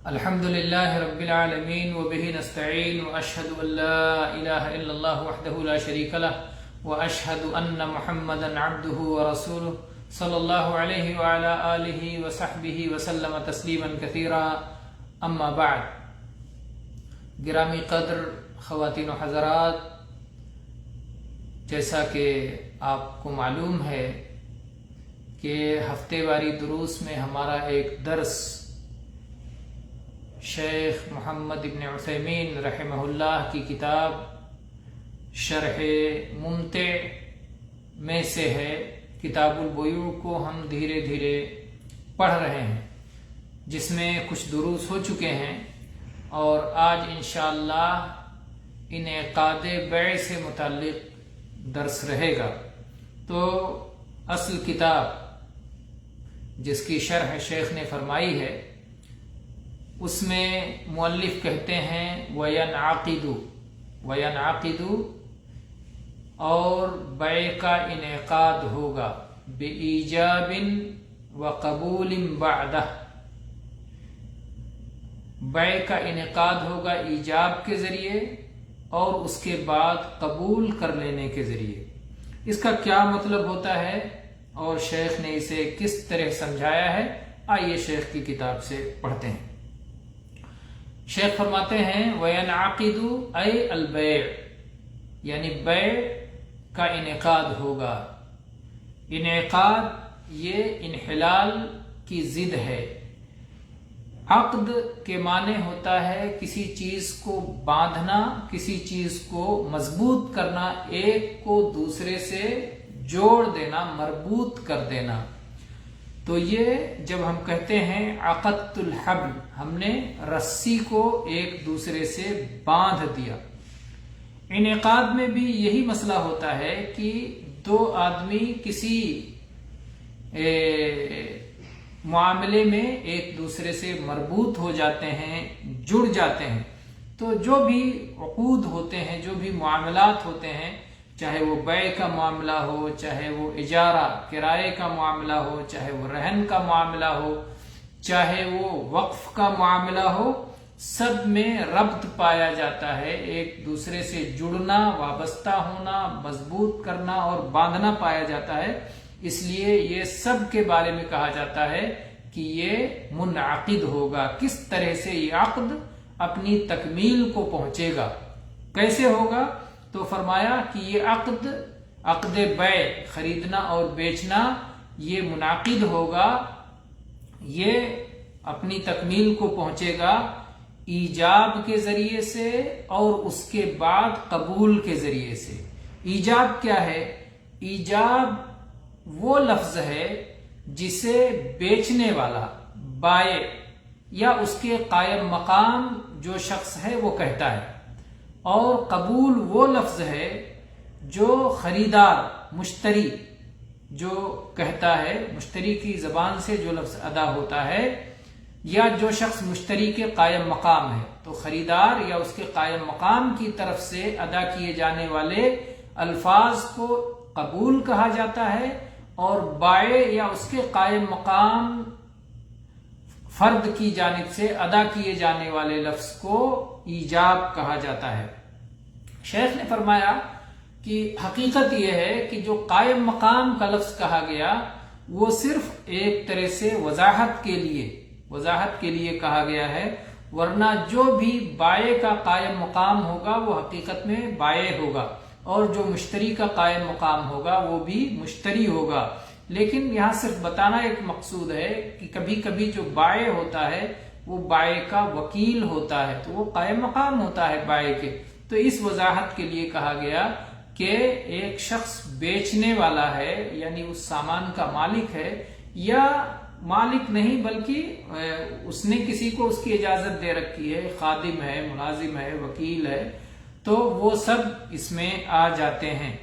الحمد لله رب العالمين وبه نستعين وأشهد أن لا إله إلا الله وحده لا شريك له وأشهد أن محمدا عبده ورسوله صلى الله عليه وعلى آله وصحبه وسلم تسليما كثيرا أما بعد. گرامی قدر خواتین و حضرات، جیسا کہ آپ کو معلوم ہے کہ ہفتے واری دروس میں ہمارا ایک درس شیخ محمد ابن عثیمین رحمہ اللہ کی کتاب شرح ممتع میں سے ہے. کتاب البیوع کو ہم دھیرے دھیرے پڑھ رہے ہیں، جس میں کچھ دروس ہو چکے ہیں، اور آج انشاءاللہ انعقاد بیع سے متعلق درس رہے گا. تو اصل کتاب جس کی شرح شیخ نے فرمائی ہے، اس میں مؤلف کہتے ہیں وَيَنْعَقِدُ اور بیع کا انعقاد ہوگا بِإِيجَابٍ وَقَبُولٍ بَعْدَهْ. بیع کا انعقاد ہوگا ایجاب کے ذریعے اور اس کے بعد قبول کر لینے کے ذریعے. اس کا کیا مطلب ہوتا ہے اور شیخ نے اسے کس طرح سمجھایا ہے، آئیے شیخ کی کتاب سے پڑھتے ہیں. شیخ فرماتے ہیں وَيَنْعَقِدُ أي البيع، یعنی بیع کا انعقاد ہوگا. انعقاد یہ انحلال کی ضد ہے. عقد کے معنی ہوتا ہے کسی چیز کو باندھنا، کسی چیز کو مضبوط کرنا، ایک کو دوسرے سے جوڑ دینا، مربوط کر دینا. تو یہ جب ہم کہتے ہیں عقدت الحبل، ہم نے رسی کو ایک دوسرے سے باندھ دیا. انعقاد میں بھی یہی مسئلہ ہوتا ہے کہ دو آدمی کسی معاملے میں ایک دوسرے سے مربوط ہو جاتے ہیں، جڑ جاتے ہیں. تو جو بھی عقود ہوتے ہیں، جو بھی معاملات ہوتے ہیں، چاہے وہ بیع کا معاملہ ہو، چاہے وہ اجارہ کرائے کا معاملہ ہو، چاہے وہ رہن کا معاملہ ہو، چاہے وہ وقف کا معاملہ ہو، سب میں ربط پایا جاتا ہے. ایک دوسرے سے جڑنا، وابستہ ہونا، مضبوط کرنا اور باندھنا پایا جاتا ہے. اس لیے یہ سب کے بارے میں کہا جاتا ہے کہ یہ منعقد ہوگا. کس طرح سے یہ عقد اپنی تکمیل کو پہنچے گا، کیسے ہوگا؟ تو فرمایا کہ یہ عقد بیع، خریدنا اور بیچنا، یہ منعقد ہوگا، یہ اپنی تکمیل کو پہنچے گا ایجاب کے ذریعے سے اور اس کے بعد قبول کے ذریعے سے. ایجاب کیا ہے؟ ایجاب وہ لفظ ہے جسے بیچنے والا، بائع یا اس کے قائم مقام جو شخص ہے وہ کہتا ہے، اور قبول وہ لفظ ہے جو خریدار، مشتری جو کہتا ہے. مشتری کی زبان سے جو لفظ ادا ہوتا ہے، یا جو شخص مشتری کے قائم مقام ہے، تو خریدار یا اس کے قائم مقام کی طرف سے ادا کیے جانے والے الفاظ کو قبول کہا جاتا ہے، اور بائع یا اس کے قائم مقام فرد کی جانب سے ادا کیے جانے والے لفظ کو ایجاب کہا جاتا ہے. شیخ نے فرمایا کہ حقیقت یہ ہے کہ جو قائم مقام کا لفظ کہا گیا وہ صرف ایک طرح سے وضاحت کے لیے کہا گیا ہے، ورنہ جو بھی بائع کا قائم مقام ہوگا وہ حقیقت میں بائع ہوگا، اور جو مشتری کا قائم مقام ہوگا وہ بھی مشتری ہوگا. لیکن یہاں صرف بتانا ایک مقصود ہے کہ کبھی کبھی جو بائع ہوتا ہے وہ بائع کا وکیل ہوتا ہے، تو وہ قائم مقام ہوتا ہے بائع کے. تو اس وضاحت کے لیے کہا گیا کہ ایک شخص بیچنے والا ہے، یعنی اس سامان کا مالک ہے، یا مالک نہیں بلکہ اس نے کسی کو اس کی اجازت دے رکھی ہے، خادم ہے، ملازم ہے، وکیل ہے، تو وہ سب اس میں آ جاتے ہیں.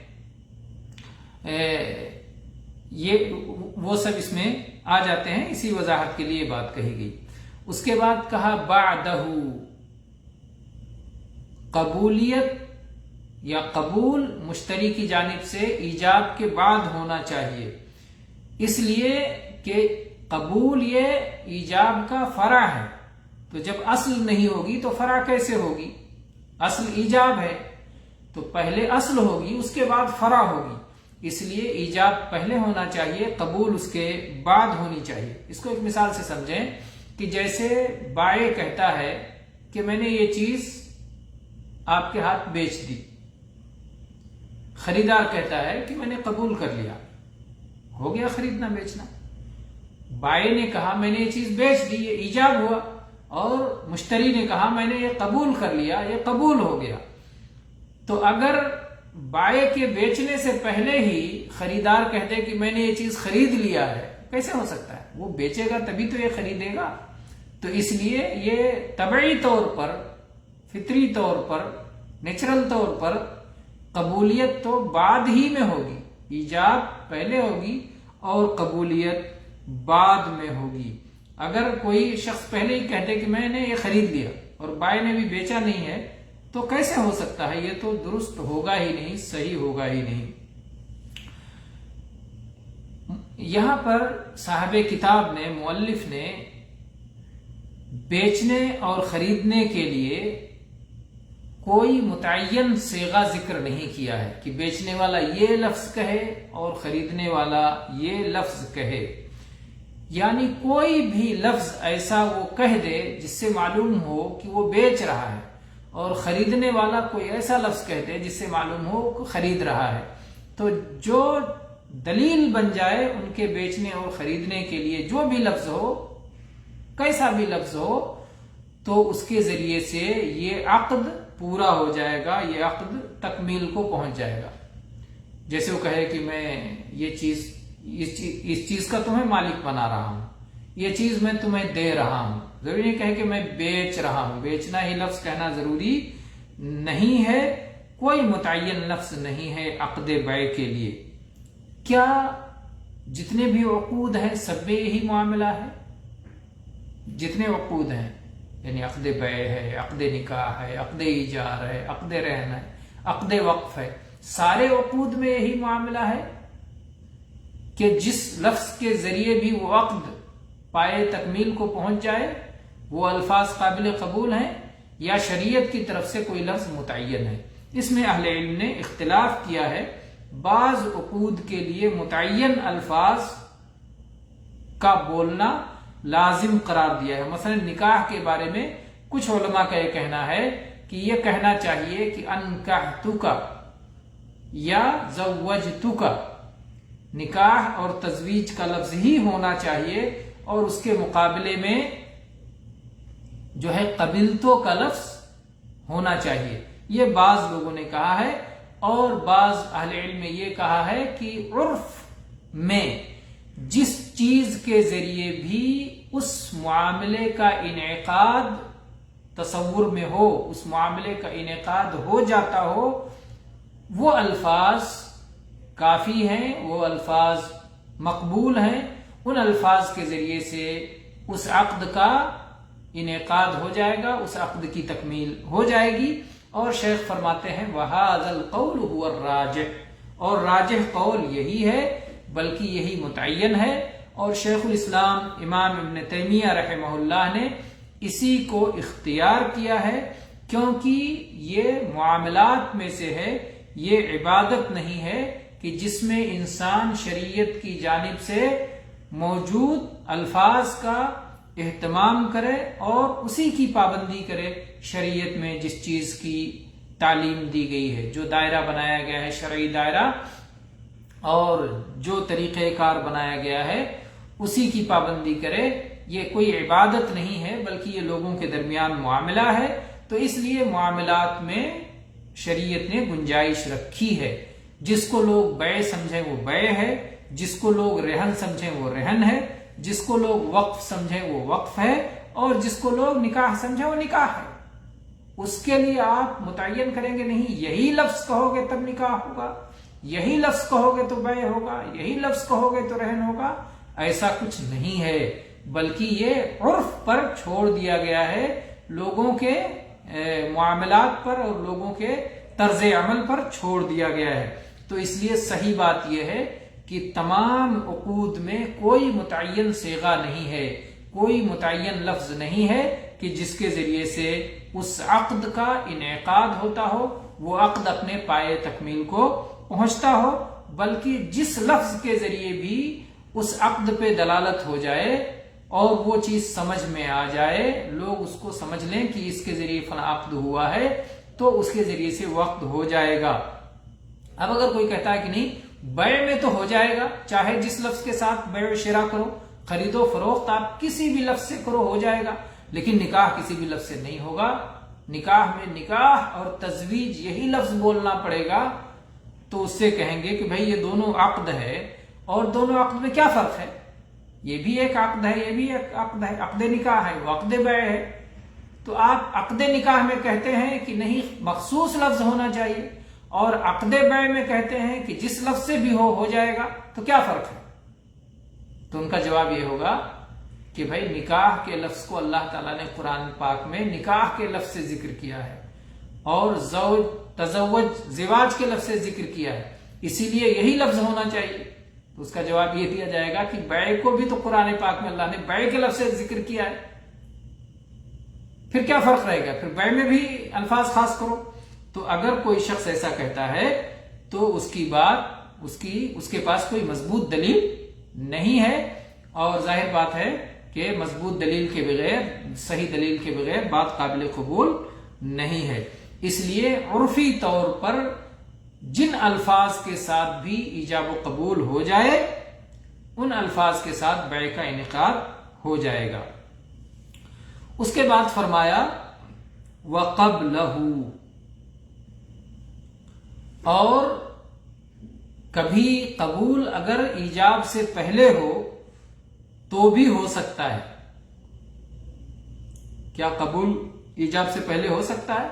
وہ سب اس میں آ جاتے ہیں، اسی وضاحت کے لیے بات کہی گئی. اس کے بعد کہا بعدہ، قبولیت یا قبول مشتری کی جانب سے ایجاب کے بعد ہونا چاہیے، اس لیے کہ قبول یہ ایجاب کا فرع ہے. تو جب اصل نہیں ہوگی تو فرع کیسے ہوگی؟ اصل ایجاب ہے تو پہلے اصل ہوگی، اس کے بعد فرع ہوگی، اس لیے ایجاب پہلے ہونا چاہیے، قبول اس کے بعد ہونی چاہیے۔ اس کو ایک مثال سے سمجھیں کہ جیسے بائع کہتا ہے کہ میں نے یہ چیز آپ کے ہاتھ بیچ دی، خریدار کہتا ہے کہ میں نے قبول کر لیا، ہو گیا خریدنا بیچنا۔ بائع نے کہا میں نے یہ چیز بیچ دی، یہ ایجاب ہوا، اور مشتری نے کہا میں نے یہ قبول کر لیا، یہ قبول ہو گیا۔ تو اگر بائع کے بیچنے سے پہلے ہی خریدار کہتے کہ میں نے یہ چیز خرید لیا ہے، کیسے ہو سکتا ہے؟ وہ بیچے گا تبھی تو یہ خریدے گا۔ تو اس لیے یہ طبعی طور پر، فطری طور پر، نیچرل طور پر قبولیت تو بعد ہی میں ہوگی، ایجاب پہلے ہوگی اور قبولیت بعد میں ہوگی۔ اگر کوئی شخص پہلے ہی کہتے کہ میں نے یہ خرید لیا اور بائع نے بھی بیچا نہیں ہے تو کیسے ہو سکتا ہے؟ یہ تو درست ہوگا ہی نہیں، صحیح ہوگا ہی نہیں۔ یہاں پر صاحب کتاب نے، مؤلف نے بیچنے اور خریدنے کے لیے کوئی متعین صیغہ ذکر نہیں کیا ہے کہ بیچنے والا یہ لفظ کہے اور خریدنے والا یہ لفظ کہے، یعنی کوئی بھی لفظ ایسا وہ کہہ دے جس سے معلوم ہو کہ وہ بیچ رہا ہے، اور خریدنے والا کوئی ایسا لفظ کہہ دے جس سے معلوم ہو کہ خرید رہا ہے۔ تو جو دلیل بن جائے ان کے بیچنے اور خریدنے کے لیے، جو بھی لفظ ہو، کیسا بھی لفظ ہو، تو اس کے ذریعے سے یہ عقد پورا ہو جائے گا، یہ عقد تکمیل کو پہنچ جائے گا۔ جیسے وہ کہے کہ میں یہ چیز، اس چیز کا تمہیں مالک بنا رہا ہوں، یہ چیز میں تمہیں دے رہا ہوں، ضروری نہیں کہے کہ میں بیچ رہا ہوں، بیچنا ہی لفظ کہنا ضروری نہیں ہے، کوئی متعین لفظ نہیں ہے عقد بیع کے لیے۔ کیا جتنے بھی عقود ہیں سب میں یہی معاملہ ہے؟ جتنے عقود ہیں، یعنی عقد بیع ہے، عقد نکاح ہے، عقد ایجار ہے، عقد رہن ہے، عقد وقف ہے، سارے عقود میں یہی معاملہ ہے کہ جس لفظ کے ذریعے بھی وہ عقد پائے تکمیل کو پہنچ جائے وہ الفاظ قابل قبول ہیں، یا شریعت کی طرف سے کوئی لفظ متعین ہے؟ اس میں اہل علم نے اختلاف کیا ہے۔ بعض عقود کے لیے متعین الفاظ کا بولنا لازم قرار دیا ہے۔ مثلا نکاح کے بارے میں کچھ علماء کا یہ کہنا ہے کہ یہ کہنا چاہیے کہ انکحتک یا زوجتک، نکاح اور تزویج کا لفظ ہی ہونا چاہیے، اور اس کے مقابلے میں جو ہے قبلتو کا لفظ ہونا چاہیے۔ یہ بعض لوگوں نے کہا ہے، اور بعض اہل علم نے یہ کہا ہے کہ عرف میں جس چیز کے ذریعے بھی اس معاملے کا انعقاد تصور میں ہو، اس معاملے کا انعقاد ہو جاتا ہو، وہ الفاظ کافی ہیں، وہ الفاظ مقبول ہیں، ان الفاظ کے ذریعے سے اس عقد کا انعقاد ہو جائے گا، اس عقد کی تکمیل ہو جائے گی۔ اور شیخ فرماتے ہیں وَهَذَا الْقَوْلُ هُوَ الرَّاجِحُ، اور راجح قول یہی ہے، بلکہ یہی متعین ہے۔ اور شیخ الاسلام امام ابن تیمیہ رحمہ اللہ نے اسی کو اختیار کیا ہے، کیونکہ یہ معاملات میں سے ہے، یہ عبادت نہیں ہے کہ جس میں انسان شریعت کی جانب سے موجود الفاظ کا اہتمام کرے اور اسی کی پابندی کرے۔ شریعت میں جس چیز کی تعلیم دی گئی ہے، جو دائرہ بنایا گیا ہے شرعی دائرہ، اور جو طریقہ کار بنایا گیا ہے اسی کی پابندی کرے، یہ کوئی عبادت نہیں ہے بلکہ یہ لوگوں کے درمیان معاملہ ہے۔ تو اس لیے معاملات میں شریعت نے گنجائش رکھی ہے، جس کو لوگ بیع سمجھیں وہ بیع ہے، جس کو لوگ رہن سمجھیں وہ رہن ہے، جس کو لوگ وقف سمجھیں وہ وقف ہے، اور جس کو لوگ نکاح سمجھیں وہ نکاح ہے۔ اس کے لیے آپ متعین کریں گے نہیں یہی لفظ کہو گے تب نکاح ہوگا، یہی لفظ کہو گے تو بیع ہوگا، یہی لفظ کہو گے تو رہن ہوگا، ایسا کچھ نہیں ہے، بلکہ یہ عرف پر چھوڑ دیا گیا ہے، لوگوں کے معاملات پر اور لوگوں کے طرز عمل پر چھوڑ دیا گیا ہے۔ تو اس لیے صحیح بات یہ ہے کہ تمام عقود میں کوئی متعین صیغہ نہیں ہے، کوئی متعین لفظ نہیں ہے کہ جس کے ذریعے سے اس عقد کا انعقاد ہوتا ہو، وہ عقد اپنے پائے تکمیل کو پہنچتا ہو، بلکہ جس لفظ کے ذریعے بھی اس عقد پہ دلالت ہو جائے اور وہ چیز سمجھ میں آ جائے، لوگ اس کو سمجھ لیں کہ اس کے ذریعے فلاں عقد ہوا ہے، تو اس کے ذریعے سے وہ عقد ہو جائے گا۔ اب اگر کوئی کہتا ہے کہ نہیں، بیع میں تو ہو جائے گا، چاہے جس لفظ کے ساتھ بیع و شراء کرو، خرید و فروخت آپ کسی بھی لفظ سے کرو ہو جائے گا، لیکن نکاح کسی بھی لفظ سے نہیں ہوگا۔ نکاح میں نکاح اور تزویج یہی لفظ بولنا پڑے گا، تو اس سے کہیں گے کہ بھئی یہ دونوں عقد ہے، اور دونوں عقد میں کیا فرق ہے؟ یہ بھی ایک عقد ہے، یہ بھی ایک عقد ہے، عقد نکاح ہے، وہ عقد بیع ہے۔ تو آپ عقد نکاح میں کہتے ہیں کہ نہیں مخصوص لفظ ہونا چاہیے، اور عقد بیع میں کہتے ہیں کہ جس لفظ سے بھی ہو جائے گا، تو کیا فرق ہے؟ تو ان کا جواب یہ ہوگا کہ بھائی نکاح کے لفظ کو اللہ تعالیٰ نے قرآن پاک میں نکاح کے لفظ سے ذکر کیا ہے، اور زواج کے لفظ سے ذکر کیا ہے، اسی لیے یہی لفظ ہونا چاہیے۔ تو اس کا جواب یہ دیا جائے گا کہ بیع کو بھی تو قرآن پاک میں اللہ نے بیع کے لفظ سے ذکر کیا ہے، پھر کیا فرق رہے گا؟ پھر بیع میں بھی الفاظ خاص کرو۔ تو اگر کوئی شخص ایسا کہتا ہے تو اس کی بات اس کے پاس کوئی مضبوط دلیل نہیں ہے، اور ظاہر بات ہے کہ مضبوط دلیل کے بغیر، صحیح دلیل کے بغیر بات قابل قبول نہیں ہے۔ اس لیے عرفی طور پر جن الفاظ کے ساتھ بھی ایجاب و قبول ہو جائے، ان الفاظ کے ساتھ بیع کا انعقاد ہو جائے گا۔ اس کے بعد فرمایا وَقَبْلَهُ، اور کبھی قبول اگر ایجاب سے پہلے ہو تو بھی ہو سکتا ہے۔ کیا قبول ایجاب سے پہلے ہو سکتا ہے؟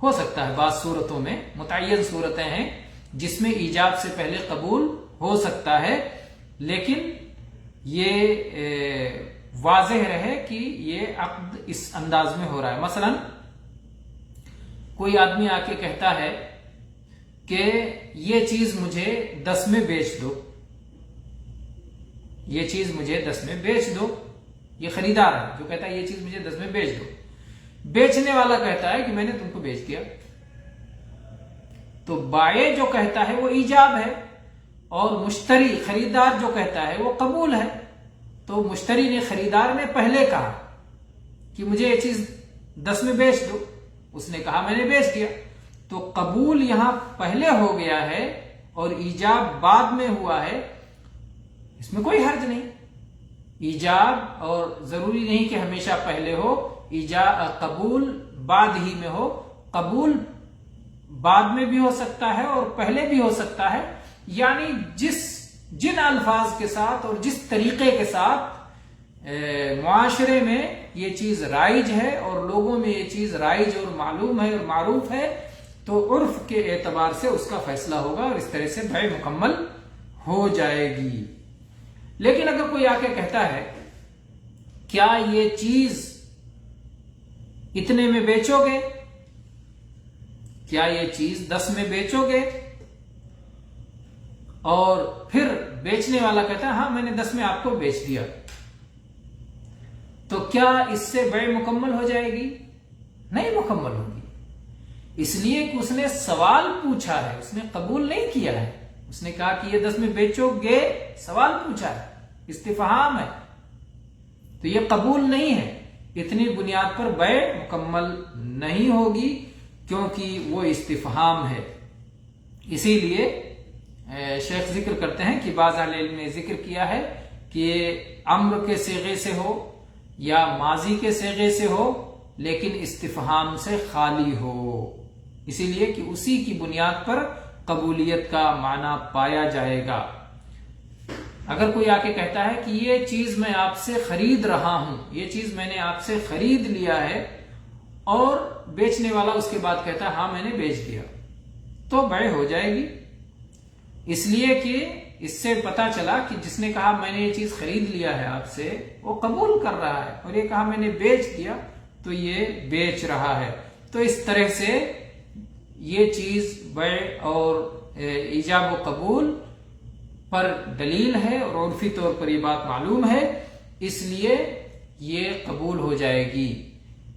ہو سکتا ہے، بعض صورتوں میں متعین صورتیں ہیں جس میں ایجاب سے پہلے قبول ہو سکتا ہے، لیکن یہ واضح رہے کہ یہ عقد اس انداز میں ہو رہا ہے۔ مثلا کوئی آدمی آ کے کہتا ہے کہ یہ چیز مجھے 10 میں بیچ دو، یہ چیز مجھے 10 میں بیچ دو، یہ خریدار ہے جو کہتا ہے یہ چیز مجھے 10 میں بیچ دو، بیچنے والا کہتا ہے کہ میں نے تم کو بیچ دیا، تو بائع جو کہتا ہے وہ ایجاب ہے، اور مشتری خریدار جو کہتا ہے وہ قبول ہے۔ تو مشتری نے، خریدار نے پہلے کہا کہ مجھے یہ چیز 10 میں بیچ دو، اس نے کہا میں نے بیچ دیا، تو قبول یہاں پہلے ہو گیا ہے اور ایجاب بعد میں ہوا ہے، اس میں کوئی حرج نہیں۔ ایجاب اور ضروری نہیں کہ ہمیشہ پہلے ہو، قبول بعد ہی میں ہو، قبول بعد میں بھی ہو سکتا ہے اور پہلے بھی ہو سکتا ہے، یعنی جن الفاظ کے ساتھ اور جس طریقے کے ساتھ معاشرے میں یہ چیز رائج ہے اور لوگوں میں یہ چیز رائج اور معلوم ہے اور معروف ہے، تو عرف کے اعتبار سے اس کا فیصلہ ہوگا اور اس طرح سے بیع مکمل ہو جائے گی۔ لیکن اگر کوئی آ کے کہتا ہے کیا یہ چیز اتنے میں بیچو گے، کیا یہ چیز 10 میں بیچو گے، اور پھر بیچنے والا کہتا ہے ہاں میں نے 10 میں آپ کو بیچ دیا، تو کیا اس سے بیع مکمل ہو جائے گی؟ نہیں مکمل ہوگی، اس لیے کہ اس نے سوال پوچھا ہے، اس نے قبول نہیں کیا ہے، اس نے کہا کہ یہ 10 میں بیچو گے، سوال پوچھا ہے، استفہام ہے، تو یہ قبول نہیں ہے، اتنی بنیاد پر بیع مکمل نہیں ہوگی کیونکہ وہ استفہام ہے۔ اسی لیے شیخ ذکر کرتے ہیں کہ بعض اہل علم نے ذکر کیا ہے کہ امر کے صیغے سے ہو یا ماضی کے صیغے سے ہو لیکن استفہام سے خالی ہو، اسی لیے کہ اسی کی بنیاد پر قبولیت کا معنی پایا جائے گا۔ اگر کوئی آ کے کہتا ہے کہ یہ چیز میں آپ سے خرید رہا ہوں، یہ چیز میں نے آپ سے خرید لیا ہے، اور بیچنے والا اس کے بعد کہتا ہے ہاں میں نے بیچ دیا، تو بیع ہو جائے گی، اس لیے کہ اس سے پتا چلا کہ جس نے کہا میں نے یہ چیز خرید لیا ہے آپ سے، وہ قبول کر رہا ہے، اور یہ کہا میں نے بیچ دیا تو یہ بیچ رہا ہے۔ تو اس طرح سے یہ چیز بیع اور ایجاب و قبول پر دلیل ہے، اور عرفی طور پر یہ بات معلوم ہے اس لیے یہ قبول ہو جائے گی۔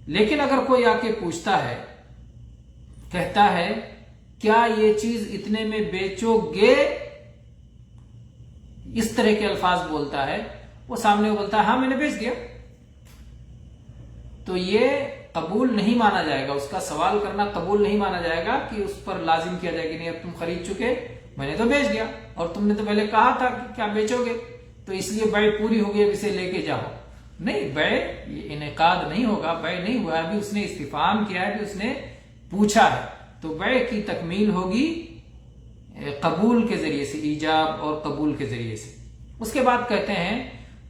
لیکن اگر کوئی آ کے پوچھتا ہے، کہتا ہے کیا یہ چیز اتنے میں بیچو گے، اس طرح کے الفاظ بولتا ہے، وہ سامنے بولتا ہے ہاں میں نے بیچ دیا، تو یہ قبول نہیں مانا جائے گا، اس کا سوال کرنا قبول نہیں مانا جائے گا کہ اس پر لازم کیا جائے کہ نہیں اب تم خرید چکے، میں نے تو بیچ دیا اور تم نے تو پہلے کہا تھا کہ کیا بیچو گے، تو اس لیے بیع پوری ہو گئی، اب اسے لے کے جاؤ۔ نہیں، بیع یہ انعقاد نہیں ہوگا، بیع نہیں ہوا، ابھی اس نے استفہام کیا ہے، ابھی اس نے پوچھا ہے، تو بیع کی تکمیل ہوگی قبول کے ذریعے سے، ایجاب اور قبول کے ذریعے سے۔ اس کے بعد کہتے ہیں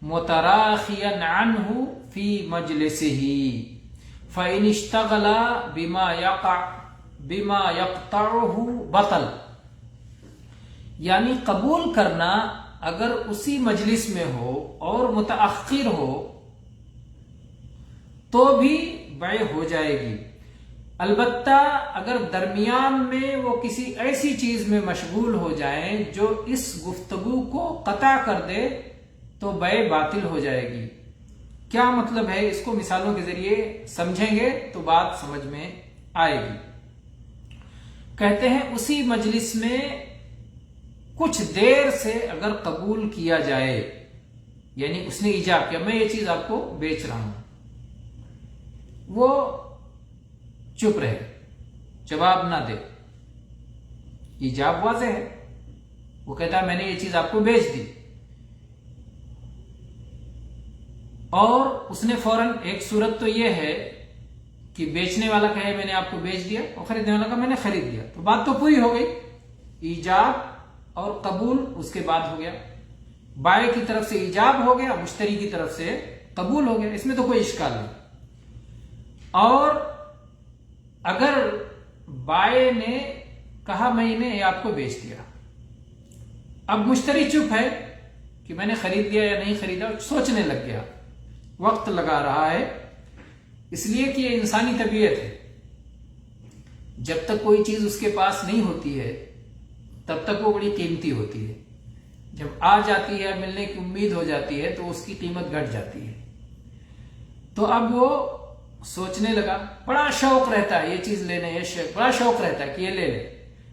متراخیا عنہ فی مجلسہ فإن اشتغل بما يقطعه بطل، یعنی قبول کرنا اگر اسی مجلس میں ہو اور متأخر ہو تو بھی بیع ہو جائے گی، البتہ اگر درمیان میں وہ کسی ایسی چیز میں مشغول ہو جائیں جو اس گفتگو کو قطع کر دے تو بیع باطل ہو جائے گی۔ کیا مطلب ہے، اس کو مثالوں کے ذریعے سمجھیں گے تو بات سمجھ میں آئے گی۔ کہتے ہیں اسی مجلس میں کچھ دیر سے اگر قبول کیا جائے، یعنی اس نے ایجاب کیا میں یہ چیز آپ کو بیچ رہا ہوں، وہ چپ رہے، جواب نہ دے، ایجاب واضح ہے، وہ کہتا ہے میں نے یہ چیز آپ کو بیچ دی، اور اس نے فوراً، ایک صورت تو یہ ہے کہ بیچنے والا کہے میں نے آپ کو بیچ دیا اور خریدنے والا کہا میں نے خرید دیا، تو بات تو پوری ہو گئی، ایجاب اور قبول اس کے بعد ہو گیا، بائع کی طرف سے ایجاب ہو گیا، مشتری کی طرف سے قبول ہو گیا، اس میں تو کوئی اشکال نہیں۔ اور اگر بائع نے کہا میں نے آپ کو بیچ دیا، اب مشتری چپ ہے کہ میں نے خرید دیا یا نہیں خریدا، سوچنے لگ گیا، وقت لگا رہا ہے، اس لیے کہ یہ انسانی طبیعت ہے، جب تک کوئی چیز اس کے پاس نہیں ہوتی ہے تب تک وہ بڑی قیمتی ہوتی ہے، جب آ جاتی ہے، ملنے کی امید ہو جاتی ہے تو اس کی قیمت گھٹ جاتی ہے۔ تو اب وہ سوچنے لگا، بڑا شوق رہتا ہے یہ چیز لینے، یہ بڑا شوق رہتا ہے کہ یہ لے لے،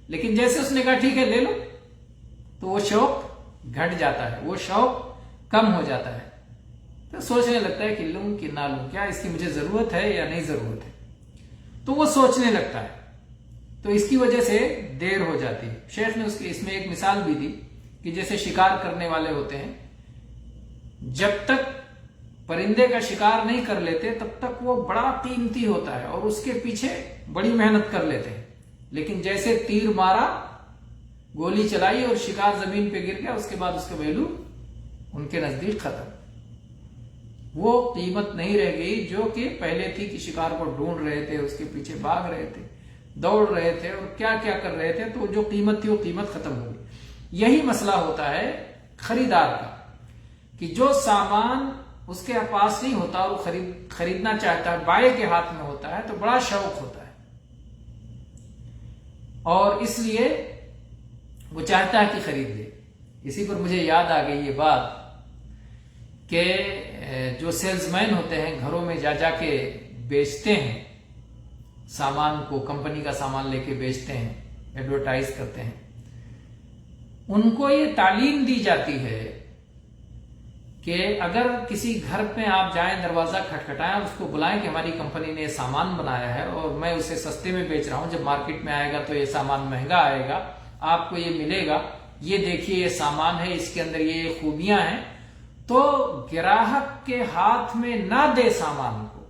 لیکن جیسے اس نے کہا ٹھیک ہے لے لو تو وہ شوق گھٹ جاتا ہے، وہ شوق کم ہو جاتا ہے، تو سوچنے لگتا ہے کہ لوں کہ نہ لوں، کیا اس کی مجھے ضرورت ہے یا نہیں ضرورت ہے، تو وہ سوچنے لگتا ہے، تو اس کی وجہ سے دیر ہو جاتی ہے۔ شیخ نے اس میں ایک مثال بھی دی کہ جیسے شکار کرنے والے ہوتے ہیں، جب تک پرندے کا شکار نہیں کر لیتے تب تک وہ بڑا قیمتی ہوتا ہے اور اس کے پیچھے بڑی محنت کر لیتے ہیں، لیکن جیسے تیر مارا، گولی چلائی اور شکار زمین پہ گر گیا، اس کے بعد اس کا ویلو ان کے نزدیک ختم، وہ قیمت نہیں رہ گئی جو کہ پہلے تھی، کہ شکار کو ڈھونڈ رہے تھے، اس کے پیچھے بھاگ رہے تھے، دوڑ رہے تھے اور کیا کیا کر رہے تھے، تو جو قیمت تھی وہ قیمت ختم ہو گئی۔ یہی مسئلہ ہوتا ہے خریدار کا، کہ جو سامان اس کے پاس نہیں ہوتا اور وہ خریدنا چاہتا ہے، بائع کے ہاتھ میں ہوتا ہے تو بڑا شوق ہوتا ہے، اور اس لیے وہ چاہتا ہے کہ خرید لے۔ اسی پر مجھے یاد آ گئی یہ بات کہ جو سیلز مین ہوتے ہیں گھروں میں جا جا کے بیچتے ہیں سامان کو، کمپنی کا سامان لے کے بیچتے ہیں، ایڈورٹائز کرتے ہیں، ان کو یہ تعلیم دی جاتی ہے کہ اگر کسی گھر میں آپ جائیں، دروازہ کھٹکھٹائیں، اس کو بلائیں کہ ہماری کمپنی نے یہ سامان بنایا ہے اور میں اسے سستے میں بیچ رہا ہوں، جب مارکیٹ میں آئے گا تو یہ سامان مہنگا آئے گا، آپ کو یہ ملے گا، یہ دیکھیے یہ سامان ہے، اس کے اندر یہ خوبیاں ہیں، تو گراہک کے ہاتھ میں نہ دے سامان کو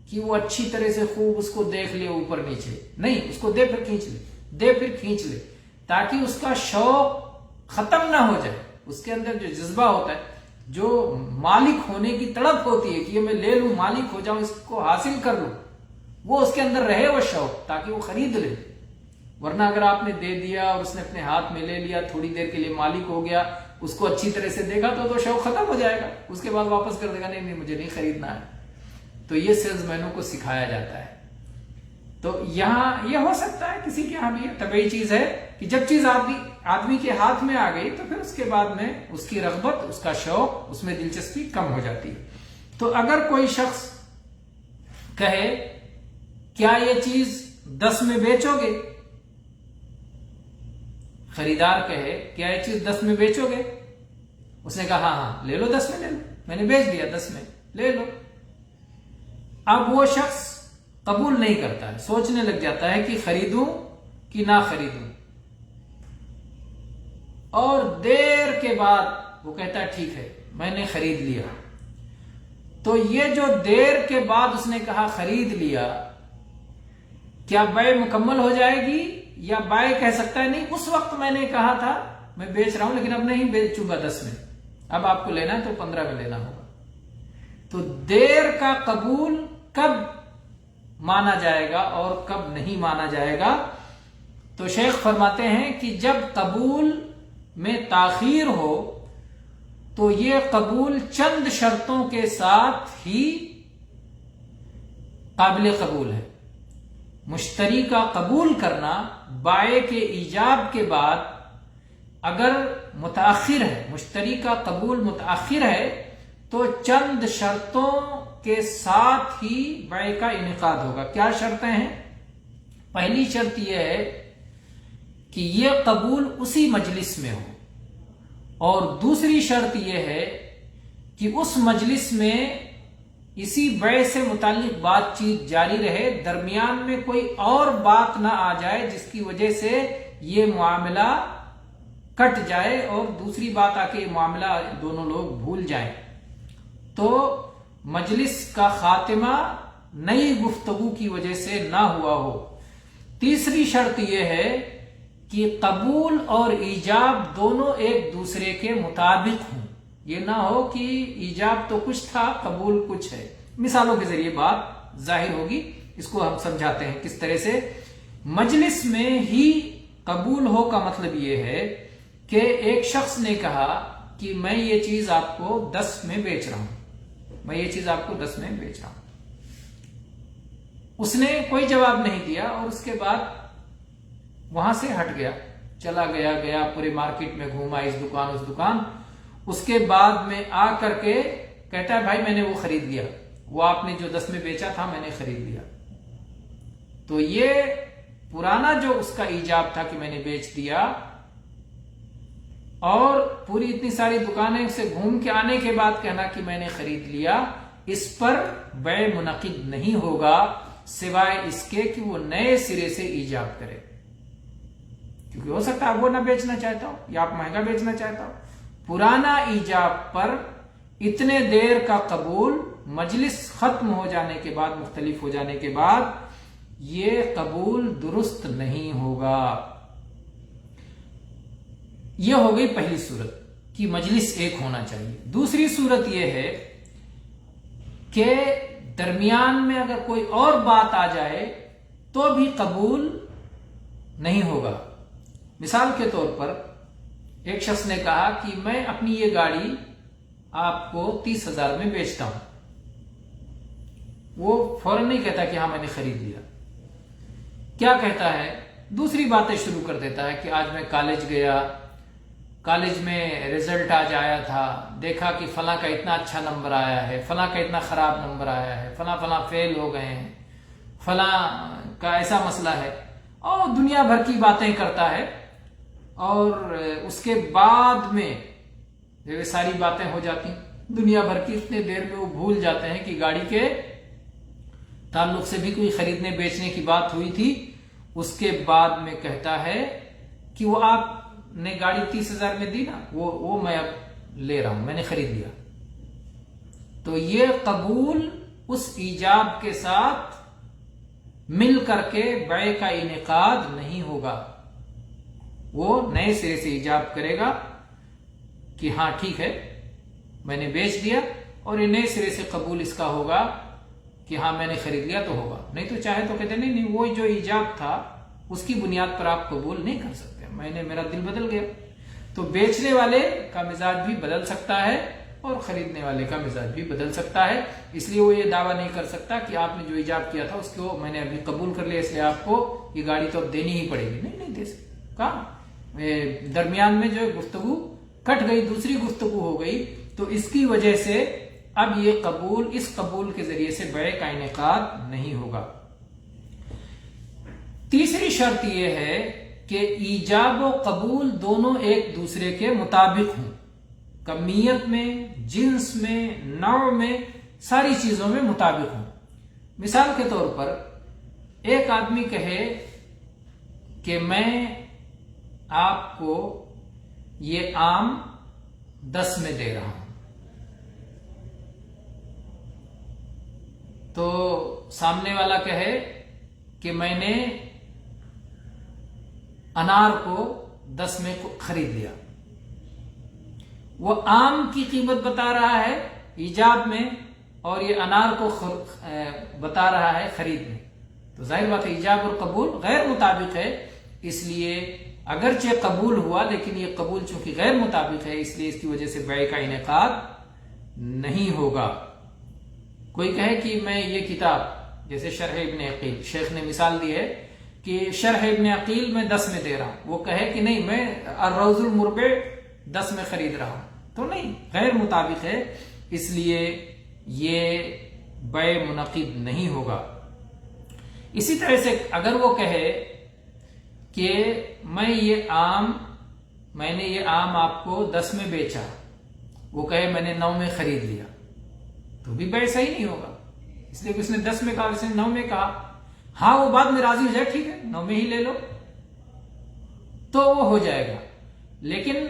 کہ وہ اچھی طرح سے خوب اس کو دیکھ لے اوپر نیچے، نہیں، اس کو دے پھر کھینچ لے، دے پھر کھینچ لے، تاکہ اس کا شوق ختم نہ ہو جائے، اس کے اندر جو جذبہ ہوتا ہے، جو مالک ہونے کی تڑپ ہوتی ہے کہ یہ میں لے لوں، مالک ہو جاؤں، اس کو حاصل کر لوں، وہ اس کے اندر رہے وہ شوق، تاکہ وہ خرید لے۔ ورنہ اگر آپ نے دے دیا اور اس نے اپنے ہاتھ میں لے لیا، تھوڑی دیر کے لیے مالک ہو گیا، اس کو اچھی طرح سے دیکھا تو شوق ختم ہو جائے گا، اس کے بعد واپس کر دے گا، نہیں مجھے نہیں خریدنا ہے۔ تو یہ سیلز مینوں کو سکھایا جاتا ہے۔ تو یہاں یہ ہو سکتا ہے کسی کے یہاں بھی طبعی چیز ہے کہ جب چیز آدمی کے ہاتھ میں آ گئی تو پھر اس کے بعد میں اس کی رغبت، اس کا شوق، اس میں دلچسپی کم ہو جاتی ہے۔ تو اگر کوئی شخص کہے کیا یہ چیز 10 میں بیچو گے، خریدار کہے کیا یہ چیز 10 میں بیچو گے، اس نے کہا ہاں لے لو، 10 میں لے لو، میں نے بیچ دیا 10 میں، لے لو۔ اب وہ شخص قبول نہیں کرتا ہے، سوچنے لگ جاتا ہے کہ خریدوں کہ نہ خریدوں، اور دیر کے بعد وہ کہتا ہے ٹھیک ہے میں نے خرید لیا۔ تو یہ جو دیر کے بعد اس نے کہا خرید لیا، کیا بائع مکمل ہو جائے گی، یا بائع کہہ سکتا ہے نہیں اس وقت میں نے کہا تھا میں بیچ رہا ہوں لیکن اب نہیں بیچوں گا 10 میں، اب آپ کو لینا ہے تو 15 میں لینا ہوگا۔ تو دیر کا قبول کب مانا جائے گا اور کب نہیں مانا جائے گا؟ تو شیخ فرماتے ہیں کہ جب قبول میں تاخیر ہو تو یہ قبول چند شرطوں کے ساتھ ہی قابل قبول ہے۔ مشتری کا قبول کرنا بائع کے ایجاب کے بعد اگر متاخر ہے، مشتری کا قبول متاخر ہے تو چند شرطوں کے ساتھ ہی بیع کا انعقاد ہوگا۔ کیا شرطیں ہیں؟ پہلی شرط یہ ہے کہ یہ قبول اسی مجلس میں ہو، اور دوسری شرط یہ ہے کہ اس مجلس میں اسی بیع سے متعلق بات چیت جاری رہے، درمیان میں کوئی اور بات نہ آ جائے جس کی وجہ سے یہ معاملہ کٹ جائے اور دوسری بات آ کے یہ معاملہ دونوں لوگ بھول جائیں۔ تو مجلس کا خاتمہ نئی گفتگو کی وجہ سے نہ ہوا ہو۔ تیسری شرط یہ ہے کہ قبول اور ایجاب دونوں ایک دوسرے کے مطابق ہوں، یہ نہ ہو کہ ایجاب تو کچھ تھا قبول کچھ ہے۔ مثالوں کے ذریعے بات ظاہر ہوگی، اس کو ہم سمجھاتے ہیں کس طرح سے۔ مجلس میں ہی قبول ہو کا مطلب یہ ہے کہ ایک شخص نے کہا کہ میں یہ چیز آپ کو 10 میں بیچ رہا ہوں، میں یہ چیز آپ کو 10 میں بیچ رہا ہوں۔ اس نے کوئی جواب نہیں دیا اور اس کے بعد وہاں سے ہٹ گیا، چلا گیا پورے مارکیٹ میں گھوما، اس دکان اس دکان، اس کے بعد میں آ کر کے کہتا ہے بھائی میں نے وہ خرید لیا، وہ آپ نے جو 10 میں بیچا تھا میں نے خرید لیا۔ تو یہ پرانا جو اس کا ایجاب تھا کہ میں نے بیچ دیا، اور پوری اتنی ساری دکانیں سے گھوم کے آنے کے بعد کہنا کہ میں نے خرید لیا، اس پر بیع منعقد نہیں ہوگا سوائے اس کے کہ وہ نئے سرے سے ایجاب کرے، کیونکہ ہو سکتا ہے وہ نہ بیچنا چاہتا ہو یا آپ مہنگا بیچنا چاہتا ہو۔ پرانا ایجاب پر اتنے دیر کا قبول مجلس ختم ہو جانے کے بعد، مختلف ہو جانے کے بعد، یہ قبول درست نہیں ہوگا۔ یہ ہو گئی پہلی صورت کہ مجلس ایک ہونا چاہیے۔ دوسری صورت یہ ہے کہ درمیان میں اگر کوئی اور بات آ جائے تو بھی قبول نہیں ہوگا۔ مثال کے طور پر ایک شخص نے کہا کہ میں اپنی یہ گاڑی آپ کو 30,000 میں بیچتا ہوں، وہ فوراً نہیں کہتا کہ ہاں میں نے خرید لیا، کیا کہتا ہے؟ دوسری باتیں شروع کر دیتا ہے کہ آج میں کالج گیا، کالج میں رزلٹ آج آیا تھا، دیکھا کہ فلاں کا اتنا اچھا نمبر آیا ہے، فلاں کا اتنا خراب نمبر آیا ہے، فلاں فیل ہو گئے ہیں، فلاں کا ایسا مسئلہ ہے، اور دنیا بھر کی باتیں کرتا ہے۔ اور اس کے بعد میں یہ ساری باتیں ہو جاتی، دنیا بھر کی اتنے دیر میں وہ بھول جاتے ہیں کہ گاڑی کے تعلق سے بھی کوئی خریدنے بیچنے کی بات ہوئی تھی۔ اس کے بعد میں کہتا ہے کہ وہ آپ نے گاڑی 30,000 میں دی نا، وہ میں اب لے رہا ہوں، میں نے خرید لیا۔ تو یہ قبول اس ایجاب کے ساتھ مل کر کے بیع کا انعقاد نہیں ہوگا، وہ نئے سرے سے ایجاب کرے گا کہ ہاں ٹھیک ہے میں نے بیچ دیا، اور یہ نئے سرے سے قبول اس کا ہوگا کہ ہاں میں نے خرید لیا تو ہوگا۔ نہیں تو چاہے تو کہتے نہیں وہ جو ایجاب تھا اس کی بنیاد پر آپ قبول نہیں کر سکتے، میرا دل بدل گیا۔ تو بیچنے والے کا مزاج بھی بدل سکتا ہے، اور خریدنے والے کا مزاج بھی بدل سکتا ہے. اس لیے وہ یہ دعویٰ نہیں کر سکتا کہ آپ نے جو ایجاب کیا تھا اس کو میں نے ابھی قبول کر لیا اس لیے آپ کو یہ گاڑی تو اب دینی ہی پڑے گی. نہیں دے سکتا. درمیان میں جو گفتگو کٹ گئی، دوسری گفتگو ہو گئی، تو اس کی وجہ سے اب یہ قبول، اس قبول کے ذریعے سے بیع کا انعقاد نہیں ہوگا. تیسری شرط یہ ہے کہ ایجاب و قبول دونوں ایک دوسرے کے مطابق ہوں، کمیت میں، جنس میں، نوع میں، ساری چیزوں میں مطابق ہوں. مثال کے طور پر ایک آدمی کہے کہ میں آپ کو یہ آم 10 میں دے رہا ہوں، تو سامنے والا کہے کہ میں نے انار کو 10 میں خرید لیا. وہ آم کی قیمت بتا رہا ہے ایجاب میں اور یہ انار کو بتا رہا ہے خرید میں، تو ظاہر بات ہے ایجاب اور قبول غیر مطابق ہے. اس لیے اگرچہ قبول ہوا لیکن یہ قبول چونکہ غیر مطابق ہے اس لیے اس کی وجہ سے بیع کا انعقاد نہیں ہوگا. کوئی کہے کہ میں یہ کتاب، جیسے شرح ابن عقیل، شیخ نے مثال دی ہے کہ شرح ابن عقیل میں 10 میں دے رہا ہوں، وہ کہے کہ نہیں میں الروض المربع 10 میں خرید رہا ہوں، تو نہیں، غیر مطابق ہے، اس لیے یہ بیع منعقد نہیں ہوگا. اسی طرح سے اگر وہ کہے کہ میں نے یہ آم آپ کو 10 میں بیچا، وہ کہے میں نے 9 میں خرید لیا، تو بھی بیع صحیح نہیں ہوگا، اس لیے کہ اس نے 10 میں کہا، اس نے 9 میں کہا. ہاں وہ بعد میں راضی ہو جائے، ٹھیک ہے 9 میں ہی لے لو، تو وہ ہو جائے گا. لیکن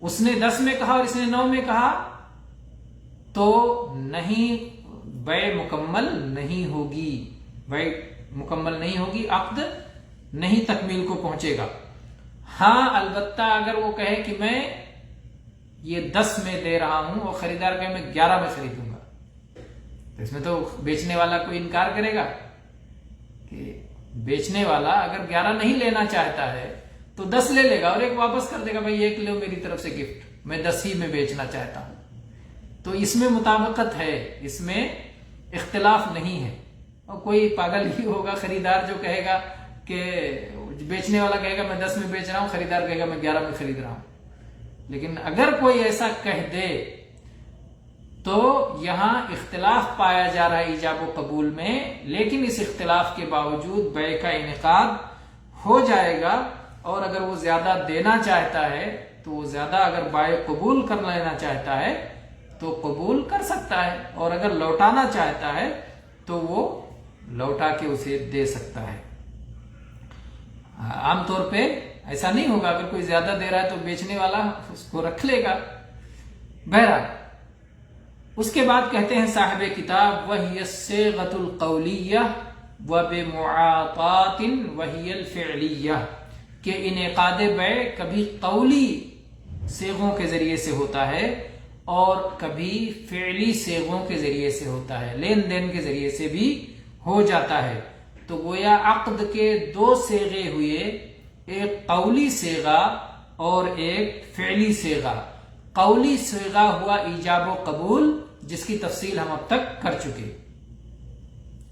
اس نے 10 میں کہا اور اس نے 9 میں کہا تو نہیں، بیع مکمل نہیں ہوگی، بیع مکمل نہیں ہوگی، عقد نہیں تکمیل کو پہنچے گا. ہاں البتہ اگر وہ کہے کہ میں یہ 10 میں دے رہا ہوں اور خریدار کہے میں 11 میں خریدوں گا، تو اس میں تو بیچنے والا کوئی انکار کرے گا کہ بیچنے والا اگر 11 نہیں لینا چاہتا ہے تو 10 لے لے گا اور ایک واپس کر دے گا، بھائی ایک لو میری طرف سے گفٹ، میں 10 ہی میں بیچنا چاہتا ہوں. تو اس میں مطابقت ہے، اس میں اختلاف نہیں ہے. اور کوئی پاگل ہی ہوگا خریدار جو کہے گا کہ بیچنے والا کہے گا میں 10 میں بیچ رہا ہوں، خریدار کہے گا میں 11 میں خرید رہا ہوں. لیکن اگر کوئی ایسا کہہ دے تو یہاں اختلاف پایا جا رہا ہے ایجاب و قبول میں، لیکن اس اختلاف کے باوجود بیع کا انعقاد ہو جائے گا. اور اگر وہ زیادہ دینا چاہتا ہے تو وہ زیادہ، اگر بیع قبول کر لینا چاہتا ہے تو قبول کر سکتا ہے، اور اگر لوٹانا چاہتا ہے تو وہ لوٹا کے اسے دے سکتا ہے. عام طور پہ ایسا نہیں ہوگا، اگر کوئی زیادہ دے رہا ہے تو بیچنے والا اس کو رکھ لے گا. بہرحال اس کے بعد کہتے ہیں صاحب کتاب وَهِيَ الصِّيغَةُ الْقَوْلِيَّةُ وَبِمُعَاطَاتٍ وَهِيَ الْفِعْلِيَّةُ، کہ انعقاد بیع کبھی قولی صیغوں کے ذریعے سے ہوتا ہے اور کبھی فعلی صیغوں کے ذریعے سے ہوتا ہے، لین دین کے ذریعے سے بھی ہو جاتا ہے. تو گویا عقد کے 2 صیغے ہوئے، ایک قولی صیغہ اور ایک فعلی صیغہ. قولی صیغہ ہوا ایجاب و قبول، جس کی تفصیل ہم اب تک کر چکے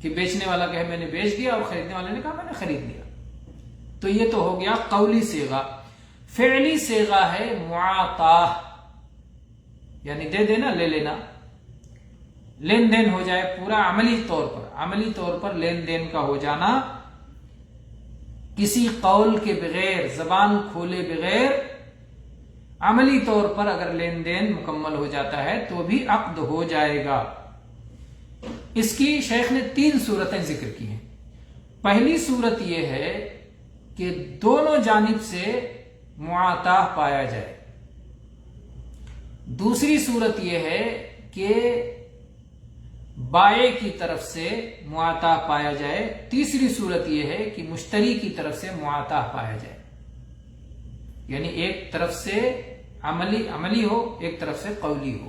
کہ بیچنے والا کہے میں نے بیچ دیا اور خریدنے والے نے کہا میں نے خرید لیا، تو یہ تو ہو گیا قولی صیغہ. فعلی صیغہ ہے معاطاہ، یعنی دے دینا، لے لینا، لین دین ہو جائے پورا عملی طور پر لین دین کا ہو جانا، کسی قول کے بغیر، زبان کھولے بغیر عملی طور پر اگر لین دین مکمل ہو جاتا ہے تو بھی عقد ہو جائے گا. اس کی شیخ نے 3 صورتیں ذکر کی ہیں. پہلی صورت یہ ہے کہ دونوں جانب سے معاطاہ پایا جائے. دوسری صورت یہ ہے کہ بائع کی طرف سے معاطاہ پایا جائے. تیسری صورت یہ ہے کہ مشتری کی طرف سے معاطاہ پایا جائے، یعنی ایک طرف سے عملی ہو، ایک طرف سے قولی ہو،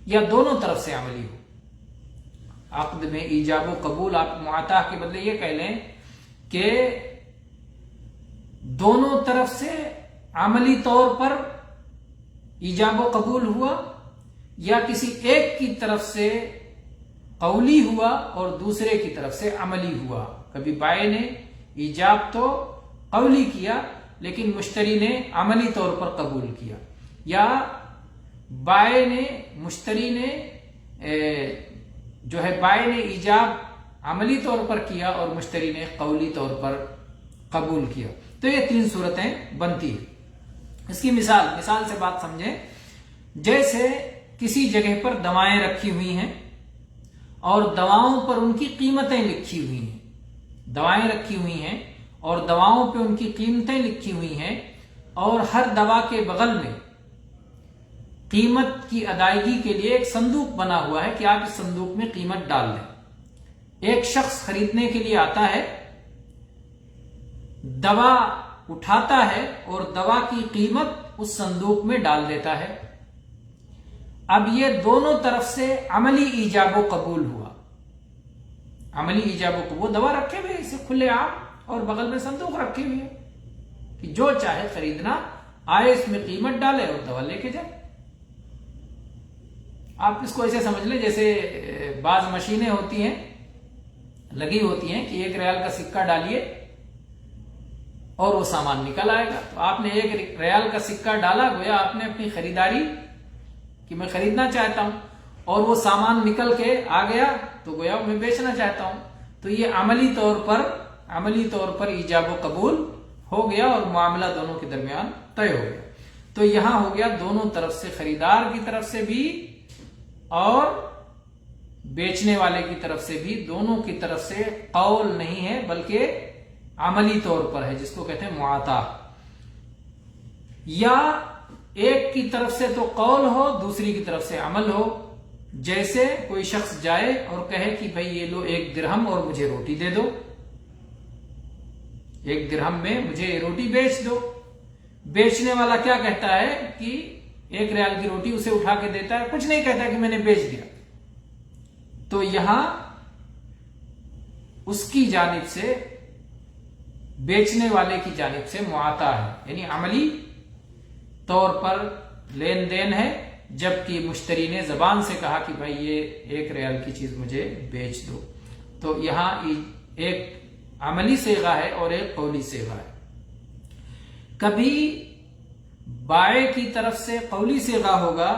یا دونوں طرف سے عملی ہو. عقد میں ایجاب و قبول، آپ معاطاہ کے بدلے یہ کہہ لیں کہ دونوں طرف سے عملی طور پر ایجاب و قبول ہوا یا کسی ایک کی طرف سے قولی ہوا اور دوسرے کی طرف سے عملی ہوا. کبھی بائع نے ایجاب تو قولی کیا لیکن مشتری نے عملی طور پر قبول کیا, یا بائع نے مشتری نے جو ہے بائع نے ایجاب عملی طور پر کیا اور مشتری نے قولی طور پر قبول کیا. تو یہ 3 صورتیں بنتی ہیں. اس کی مثال سے بات سمجھیں. جیسے کسی جگہ پر دوائیں رکھی ہوئی ہیں اور دواؤں پر ان کی قیمتیں لکھی ہوئی ہیں. دوائیں رکھی ہوئی ہیں اور دواؤں پہ ان کی قیمتیں لکھی ہوئی ہیں, اور ہر دوا کے بغل میں قیمت کی ادائیگی کے لیے ایک صندوق بنا ہوا ہے کہ آپ اس صندوق میں قیمت ڈال دیں. ایک شخص خریدنے کے لیے آتا ہے, دوا اٹھاتا ہے اور دوا کی قیمت اس صندوق میں ڈال دیتا ہے. اب یہ دونوں طرف سے عملی ایجاب و قبول ہوا. عملی ایجاب و قبول, دوا رکھے ہوئے اسے کھلے عام اور بغل میں صندوق رکھے ہوئے کہ جو چاہے خریدنا آئے اس میں قیمت ڈالے اور دوا لے کے جائے. آپ اس کو ایسے سمجھ لیں جیسے بعض مشینیں ہوتی ہیں لگی ہوتی ہیں کہ 1 ریال کا سکہ ڈالیے اور وہ سامان نکل آئے گا. تو آپ نے 1 ریال کا سکہ ڈالا, گویا آپ نے اپنی خریداری کہ میں خریدنا چاہتا ہوں, اور وہ سامان نکل کے آ گیا تو گویا میں بیچنا چاہتا ہوں. تو یہ عملی طور پر ایجاب و قبول ہو گیا اور معاملہ دونوں کے درمیان طے ہو گیا. تو یہاں ہو گیا دونوں طرف سے, خریدار کی طرف سے بھی اور بیچنے والے کی طرف سے بھی, دونوں کی طرف سے قول نہیں ہے بلکہ عملی طور پر ہے, جس کو کہتے ہیں معاطا. یا ایک کی طرف سے تو قول ہو, دوسری کی طرف سے عمل ہو. جیسے کوئی شخص جائے اور کہے کہ بھئی یہ لو 1 درہم اور مجھے روٹی دے دو, 1 درہم میں مجھے یہ روٹی بیچ دو. بیچنے والا کیا کہتا ہے کہ 1 ریال کی روٹی اسے اٹھا کے دیتا ہے, کچھ نہیں کہتا کہ میں نے بیچ دیا. تو یہاں اس کی جانب سے, بیچنے والے کی جانب سے معاطا ہے, یعنی عملی طور پر لین دین ہے, جبکہ مشتری نے زبان سے کہا کہ بھائی یہ 1 ریال کی چیز مجھے بیچ دو. تو یہاں ایک عملی صیغہ ہے اور ایک قولی صیغہ ہے. کبھی بائع کی طرف سے قولی صیغہ ہوگا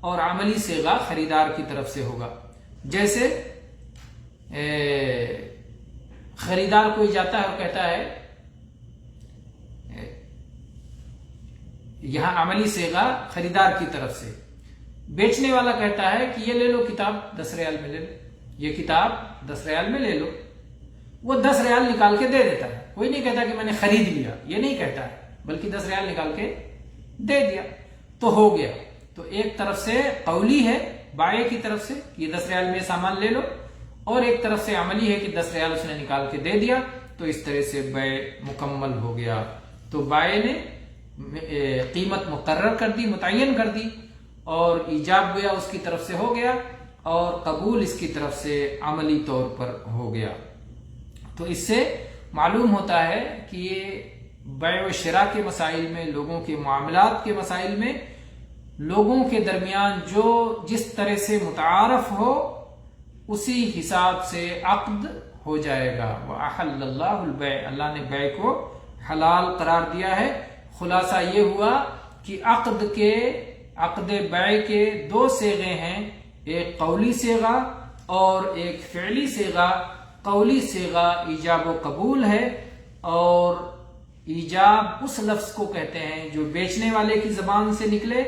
اور عملی صیغہ خریدار کی طرف سے ہوگا. جیسے خریدار کوئی جاتا ہے اور کہتا ہے, یہاں عملی صیغہ خریدار کی طرف سے, بیچنے والا کہتا ہے کہ یہ لے لو کتاب 10 ریال میں لے لو, یہ کتاب 10 ریال میں لے لو. وہ 10 ریال نکال کے دے دیتا ہے, کوئی نہیں کہتا کہ میں نے خرید لیا, یہ نہیں کہتا ہے, بلکہ 10 ریال نکال کے دے دیا تو ہو گیا. تو ایک طرف سے قولی ہے بائع کی طرف سے یہ 10 ریال میں سامان لے لو, اور ایک طرف سے عملی ہے کہ 10 ریال اس نے نکال کے دے دیا. تو اس طرح سے بیع مکمل ہو گیا. تو بائع نے قیمت مقرر کر دی, متعین کر دی, اور ایجاب گیا اس کی طرف سے ہو گیا اور قبول اس کی طرف سے عملی طور پر ہو گیا. تو اس سے معلوم ہوتا ہے کہ یہ بیع و شراء کے مسائل میں, لوگوں کے معاملات کے مسائل میں, لوگوں کے درمیان جو جس طرح سے متعارف ہو اسی حساب سے عقد ہو جائے گا. وَأَحَلَّ اللَّهُ الْبَيْعَ, اللہ نے بیع کو حلال قرار دیا ہے. خلاصہ یہ ہوا کہ عقد بیع کے 2 صیغے ہیں, ایک قولی صیغہ اور ایک فعلی صیغہ. قولی صیغہ ایجاب و قبول ہے, اور ایجاب اس لفظ کو کہتے ہیں جو بیچنے والے کی زبان سے نکلے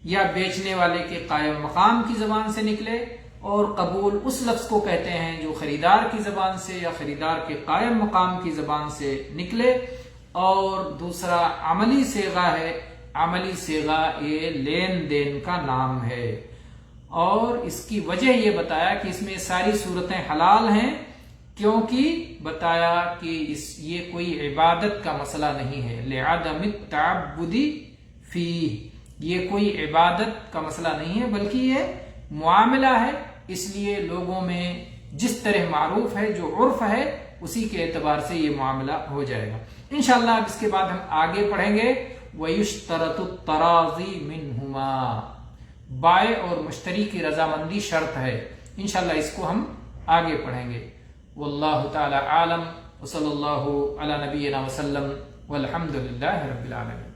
یا بیچنے والے کے قائم مقام کی زبان سے نکلے, اور قبول اس لفظ کو کہتے ہیں جو خریدار کی زبان سے یا خریدار کے قائم مقام کی زبان سے نکلے. اور دوسرا عملی صیغہ ہے. عملی صیغہ یہ لین دین کا نام ہے, اور اس کی وجہ یہ بتایا کہ اس میں ساری صورتیں حلال ہیں, کیونکہ بتایا کہ یہ کوئی عبادت کا مسئلہ نہیں ہے. لعدم التعبد فیہ, یہ کوئی عبادت کا مسئلہ نہیں ہے بلکہ یہ معاملہ ہے. اس لیے لوگوں میں جس طرح معروف ہے, جو عرف ہے, اسی کے اعتبار سے یہ معاملہ ہو جائے گا. انشاءاللہ اب اس کے بعد ہم آگے پڑھیں گے. وَيُشْتَرَطُ التَّرَاضِي مِنْهُمَا، بائع اور مشتری کی رضامندی شرط ہے. انشاءاللہ اس کو ہم آگے پڑھیں گے. واللہ تعالی عالم، وصلی اللہ علی نبینا وسلم، والحمد للہ رب العالمین.